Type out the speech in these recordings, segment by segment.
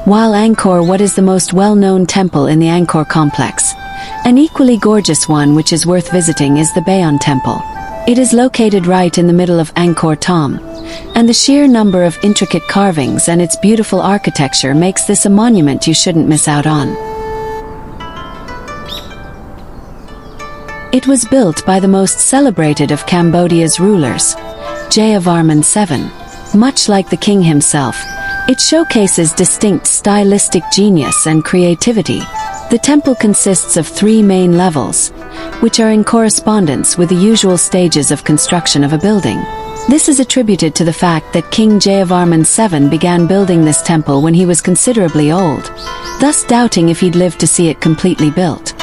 While Angkor, what is the most well-known temple in the Angkor complex? An equally gorgeous one which is worth visiting is the Bayon Temple. It is located right in the middle of Angkor Thom, and the sheer number of intricate carvings and its beautiful architecture makes this a monument you shouldn't miss out on. It was built by the most celebrated of Cambodia's rulers, Jayavarman VII. Much like the king himself, it showcases distinct stylistic genius and creativity. The temple consists of 3 main levels, which are in correspondence with the usual stages of construction of a building. This is attributed to the fact that King Jayavarman VII began building this temple when he was considerably old, thus doubting if he'd live to see it completely built.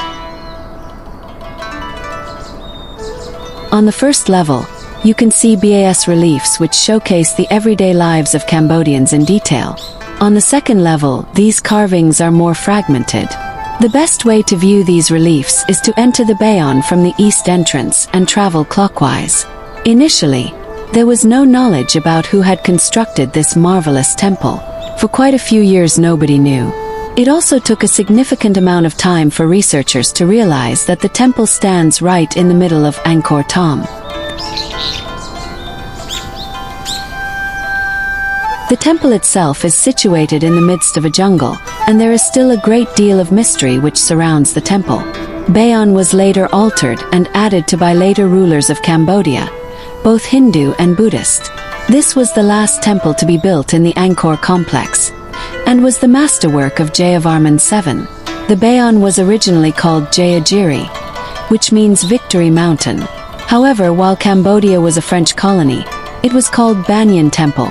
On the first level, you can see bas reliefs which showcase the everyday lives of Cambodians in detail. On the second level, these carvings are more fragmented. The best way to view these reliefs is to enter the Bayon from the east entrance and travel clockwise. Initially, there was no knowledge about who had constructed this marvelous temple. For quite a few years nobody knew. It also took a significant amount of time for researchers to realize that the temple stands right in the middle of Angkor Thom. The temple itself is situated in the midst of a jungle, and there is still a great deal of mystery which surrounds the temple. Bayon was later altered and added to by later rulers of Cambodia, both Hindu and Buddhist. This was the last temple to be built in the Angkor complex, and was the masterwork of Jayavarman VII. The Bayon was originally called Jayagiri, which means Victory Mountain. However, while Cambodia was a French colony, it was called Bayon Temple,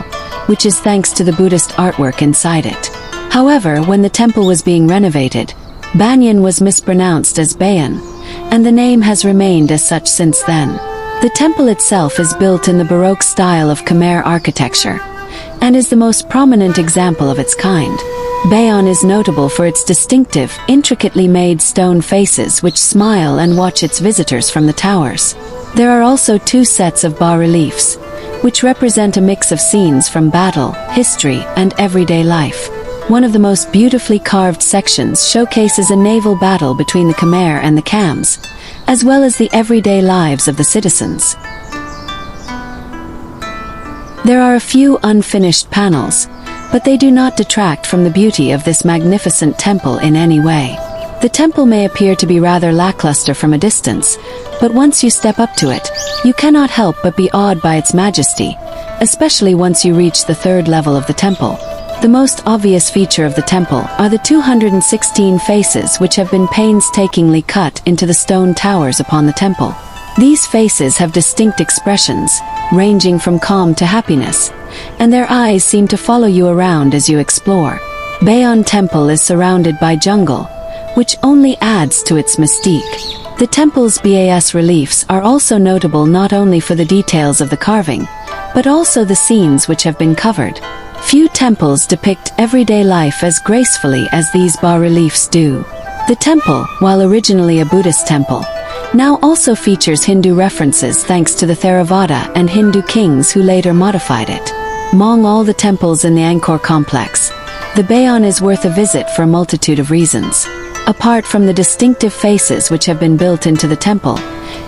which is thanks to the Buddhist artwork inside it. However, when the temple was being renovated, Bayon was mispronounced as Bayon, and the name has remained as such since then. The temple itself is built in the Baroque style of Khmer architecture, and is the most prominent example of its kind. Bayon is notable for its distinctive, intricately made stone faces which smile and watch its visitors from the towers. There are also 2 sets of bas-reliefs, which represent a mix of scenes from battle, history, and everyday life. One of the most beautifully carved sections showcases a naval battle between the Khmer and the Khams, as well as the everyday lives of the citizens. There are a few unfinished panels, but they do not detract from the beauty of this magnificent temple in any way. The temple may appear to be rather lackluster from a distance, but once you step up to it, you cannot help but be awed by its majesty, especially once you reach the 3rd level of the temple. The most obvious feature of the temple are the 216 faces which have been painstakingly cut into the stone towers upon the temple. These faces have distinct expressions, ranging from calm to happiness, and their eyes seem to follow you around as you explore. Bayon Temple is surrounded by jungle, which only adds to its mystique. The temple's bas reliefs are also notable not only for the details of the carving, but also the scenes which have been covered. Few temples depict everyday life as gracefully as these bas-reliefs do. The temple, while originally a Buddhist temple, now also features Hindu references thanks to the Theravada and Hindu kings who later modified it. Among all the temples in the Angkor complex, the Bayon is worth a visit for a multitude of reasons. Apart from the distinctive faces which have been built into the temple,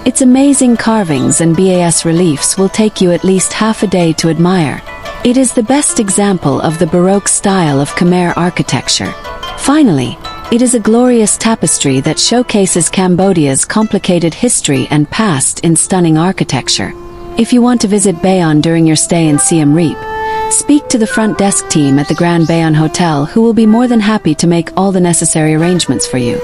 its amazing carvings and bas reliefs will take you at least half a day to admire. It is the best example of the Baroque style of Khmer architecture. Finally, it is a glorious tapestry that showcases Cambodia's complicated history and past in stunning architecture. If you want to visit Bayon during your stay in Siem Reap, speak to the front desk team at the Grand Bayon Hotel, who will be more than happy to make all the necessary arrangements for you.